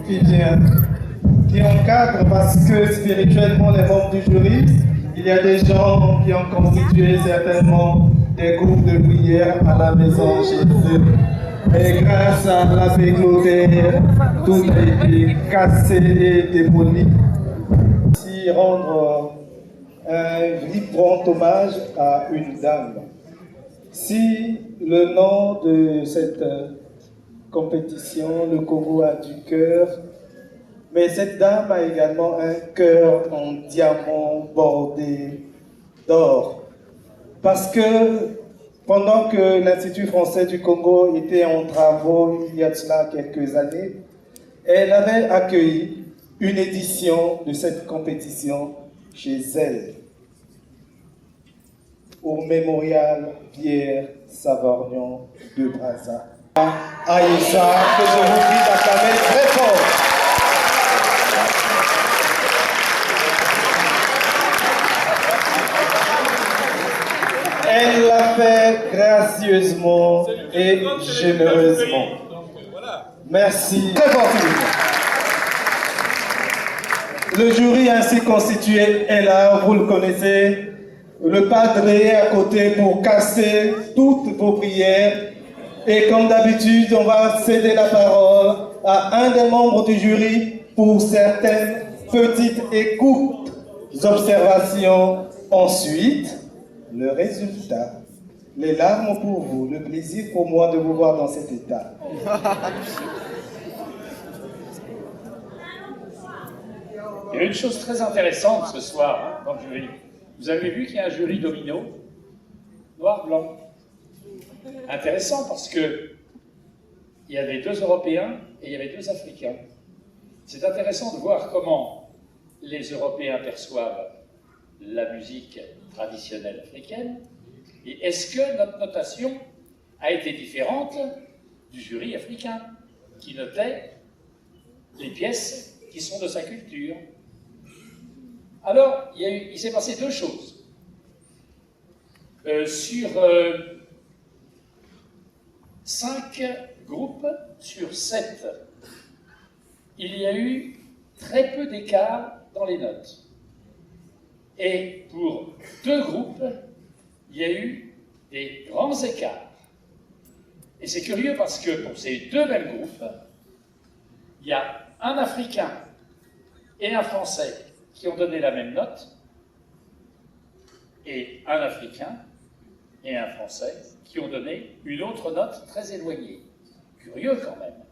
qui vient, qui encadre parce que spirituellement les membres du jury, il y a des gens qui ont constitué certainement des groupes de prière à la maison chez eux. Et grâce à l'abbé Claudel, tout a été cassé et démoli. Ici, rendre un vibrant hommage à une dame. Si le nom de cette compétition, le Congo a du cœur, mais cette dame a également un cœur en diamant bordé d'or. Parce que pendant que l'Institut français du Congo était en travaux il y a de cela quelques années, elle avait accueilli une édition de cette compétition chez elle, au mémorial Pierre Savorgnan de Brazza. Aïssa, que je vous prie d'acclamer très fort. Elle l'a fait gracieusement et généreusement. Merci. Très fort, Philippe. Le jury ainsi constitué est là, vous le connaissez. Le padre est à côté pour casser toutes vos prières. Et comme d'habitude, on va céder la parole à un des membres du jury pour certaines petites et courtes observations. Ensuite, le résultat. Les larmes pour vous, le plaisir pour moi de vous voir dans cet état. Il y a une chose très intéressante ce soir dans le jury. Vous avez vu qu'il y a un jury domino, noir-blanc. Intéressant parce que il y avait 2 Européens et il y avait 2 Africains. C'est intéressant de voir comment les Européens perçoivent la musique traditionnelle africaine et est-ce que notre notation a été différente du jury africain qui notait les pièces qui sont de sa culture. Alors, il s'est passé 2 choses. Sur 5 groupes sur 7, il y a eu très peu d'écart dans les notes. Et pour 2 groupes, il y a eu des grands écarts. Et c'est curieux parce que pour ces 2 mêmes groupes, il y a un Africain et un Français qui ont donné la même note, et un Africain et un Français qui ont donné une autre note très éloignée. Curieux quand même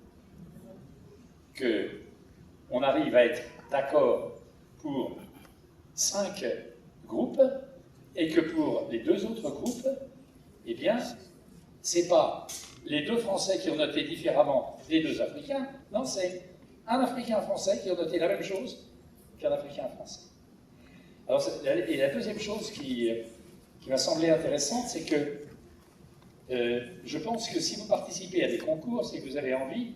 qu'on arrive à être d'accord pour 5 groupes et que pour les 2 autres groupes, eh bien, c'est pas les 2 Français qui ont noté différemment des 2 Africains, non, c'est un Africain et un Français qui ont noté la même chose qu'un Africain et un Français. Alors, et la deuxième chose qui m'a semblé intéressante, c'est que je pense que si vous participez à des concours, c'est que vous avez envie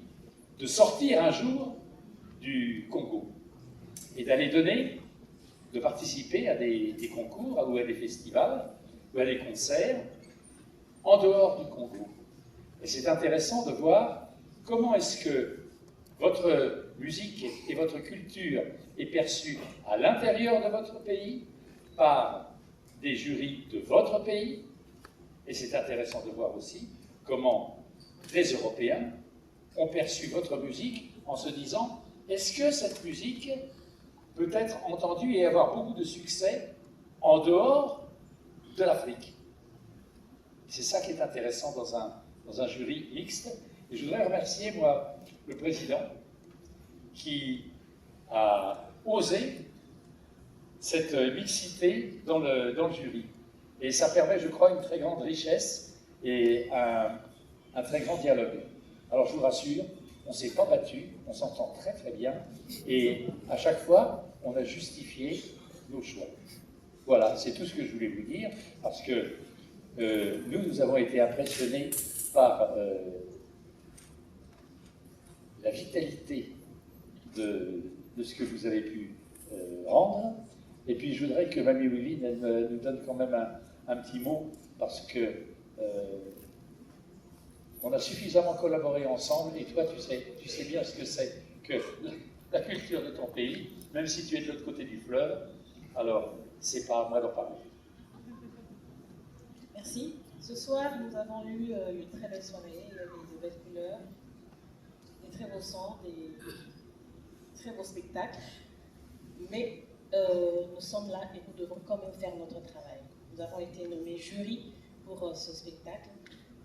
de sortir un jour du Congo et d'aller de participer à des concours ou à des festivals ou à des concerts en dehors du Congo. Et c'est intéressant de voir comment est-ce que votre musique et votre culture est perçue à l'intérieur de votre pays par des jurys de votre pays. Et c'est intéressant de voir aussi comment les Européens ont perçu votre musique en se disant « Est-ce que cette musique peut être entendue et avoir beaucoup de succès en dehors de l'Afrique ?» C'est ça qui est intéressant dans un jury mixte. Et je voudrais remercier, moi, le président, qui a osé cette mixité dans le jury. Et ça permet, je crois, une très grande richesse et un très grand dialogue. Alors je vous rassure, on ne s'est pas battu, on s'entend très très bien, et à chaque fois, on a justifié nos choix. Voilà, c'est tout ce que je voulais vous dire, parce que nous avons été impressionnés par la vitalité de ce que vous avez pu rendre. Et puis je voudrais que Mamie Wiline nous donne quand même un petit mot, parce que on a suffisamment collaboré ensemble, et toi tu sais bien ce que c'est que la culture de ton pays, même si tu es de l'autre côté du fleuve, alors c'est pas à moi d'en parler. Merci. Ce soir, nous avons eu une très belle soirée. Il y avait de belles couleurs, des très beaux sons, des très beaux spectacles. Mais nous sommes là et nous devons quand même faire notre travail. Nous avons été nommés jury pour ce spectacle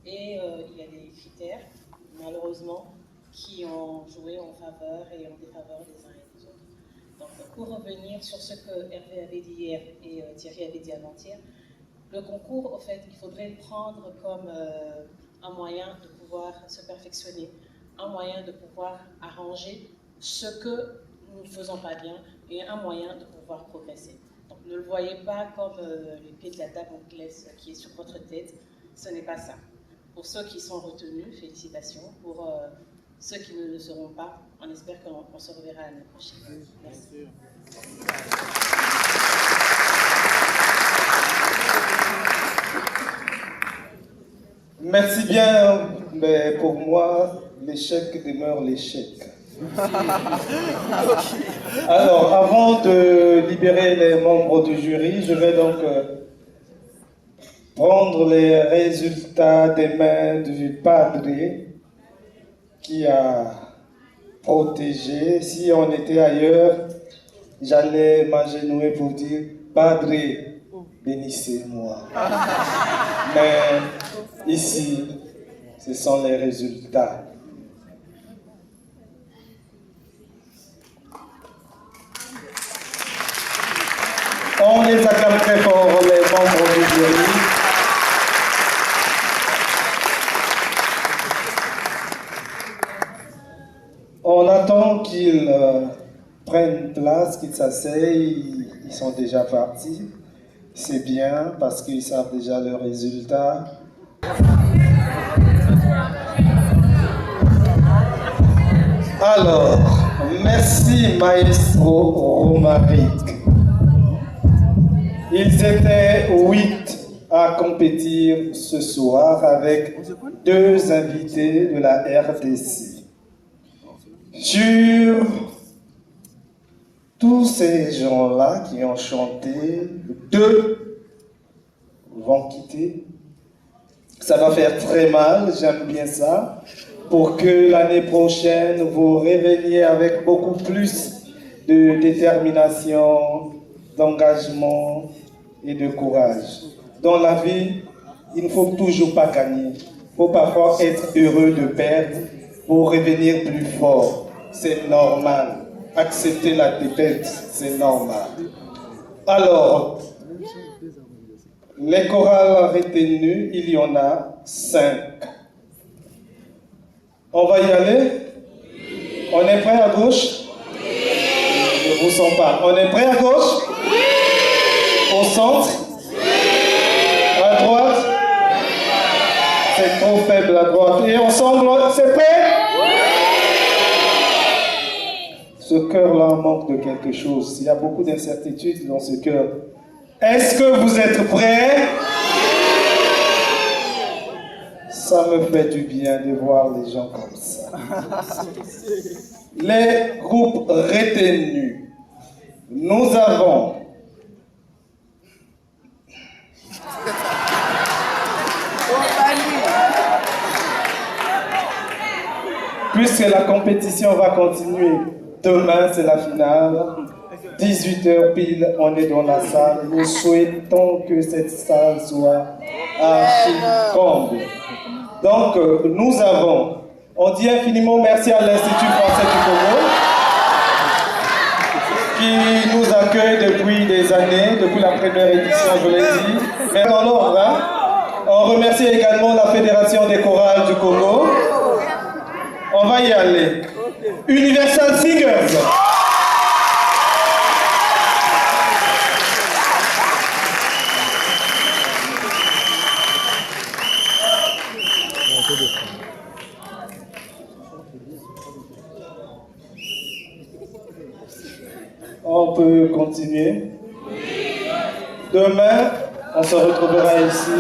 et il y a des critères, malheureusement, qui ont joué en faveur et en défaveur des uns et des autres. Donc, pour revenir sur ce que Hervé avait dit hier et Thierry avait dit avant-hier, le concours, au fait, il faudrait le prendre comme un moyen de pouvoir se perfectionner, un moyen de pouvoir arranger ce que nous ne faisons pas bien et un moyen de pouvoir progresser. Donc ne le voyez pas comme les pieds de la Damoclès qui est sur votre tête, ce n'est pas ça. Pour ceux qui sont retenus, félicitations. Pour ceux qui ne le seront pas, on espère qu'on se reverra l'année prochaine. Merci. Merci bien, mais pour moi, l'échec demeure l'échec. Alors, avant de libérer les membres du jury, je vais donc prendre les résultats des mains du padre qui a protégé. Si on était ailleurs, j'allais m'agenouiller pour dire « Padre, bénissez-moi ». Mais ici, ce sont les résultats. On les acclame très fort, les membres du jury. On attend qu'ils prennent place, qu'ils s'asseyent. Ils sont déjà partis. C'est bien parce qu'ils savent déjà le résultat. Alors, merci Maestro Romaric. Ils étaient 8 à compétir ce soir avec 2 invités de la RDC. Sur tous ces gens-là qui ont chanté, 2 vont quitter. Ça va faire très mal, j'aime bien ça, pour que l'année prochaine, vous reveniez avec beaucoup plus de détermination, d'engagement et de courage. Dans la vie, il ne faut toujours pas gagner. Il faut parfois être heureux de perdre pour revenir plus fort. C'est normal. Accepter la défaite, c'est normal. Alors, les chorales retenues, il y en a 5. On va y aller? On est prêt à gauche? Je ne vous sens pas. On est prêt à gauche? Au centre? À droite? C'est trop faible à droite. Et ensemble, c'est prêt? Ce cœur-là manque de quelque chose. Il y a beaucoup d'incertitudes dans ce cœur. Est-ce que vous êtes prêts? Ça me fait du bien de voir les gens comme ça. Les groupes retenus. Nous avons puisque la compétition va continuer, demain c'est la finale, 18h pile, on est dans la salle. Nous souhaitons que cette salle soit archi comble. Donc nous avons, on dit infiniment merci à l'Institut français du Congo qui nous accueille depuis des années, depuis la première édition, je l'ai dit. Mais dans l'ordre, hein? On remercie également la Fédération des chorales du Congo. On va y aller. Universal Singers. On peut continuer. Demain, on se retrouvera ici.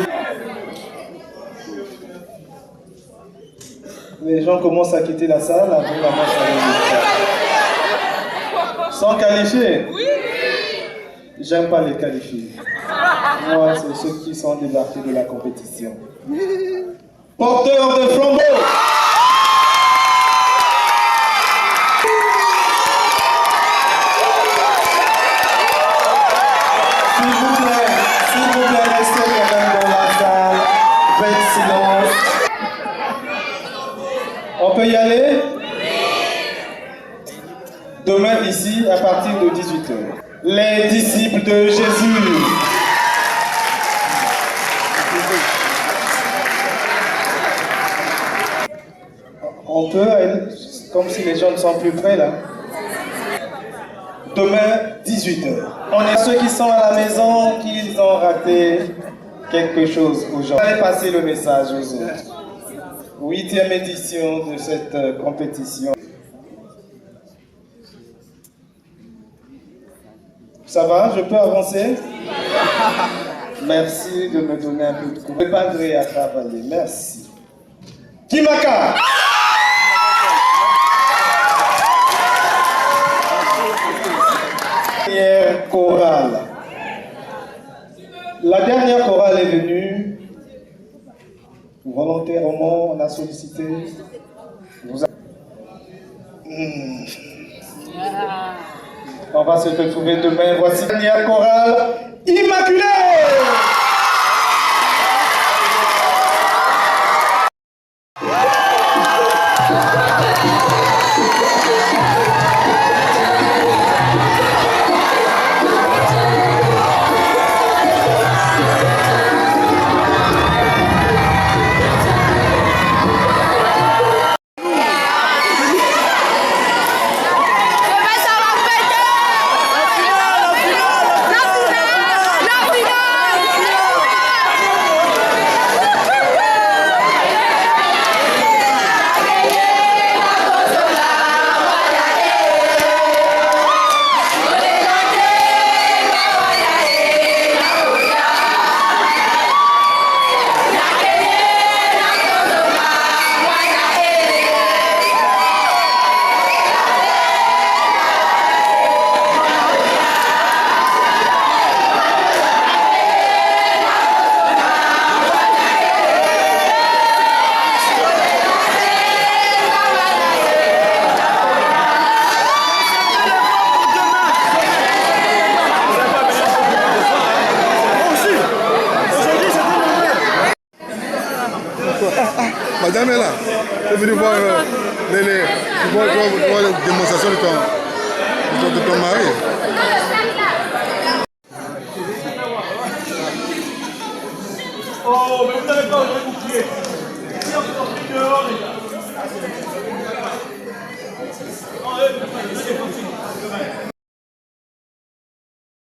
Les gens commencent à quitter la salle avant d'annoncer les résultats. Sont qualifiés? Oui. J'aime pas les qualifier. Moi, c'est ceux qui sont débarqués de la compétition. Porteur de flambeau. S'il vous plaît, restez quand même dans la salle. Faites silence. On peut y aller? Demain ici, à partir de 18h. Les disciples de Jésus. On peut, comme si les gens ne sont plus prêts là. Demain, 18h. On est ceux qui sont à la maison, qui ont raté quelque chose aujourd'hui. Allez passer le message aux autres. 8e édition de cette compétition. Ça va, je peux avancer? Merci de me donner un peu de coup. Préparez à travailler, merci. Kimaka! Dernière chorale. La dernière chorale est venue. Volontairement, on a sollicité. On va se retrouver demain. Voici la dernière chorale Immaculée. Madame est là. Je veux voir les démonstrations de ton mari. Oh, mais vous n'avez pas osé vous crier.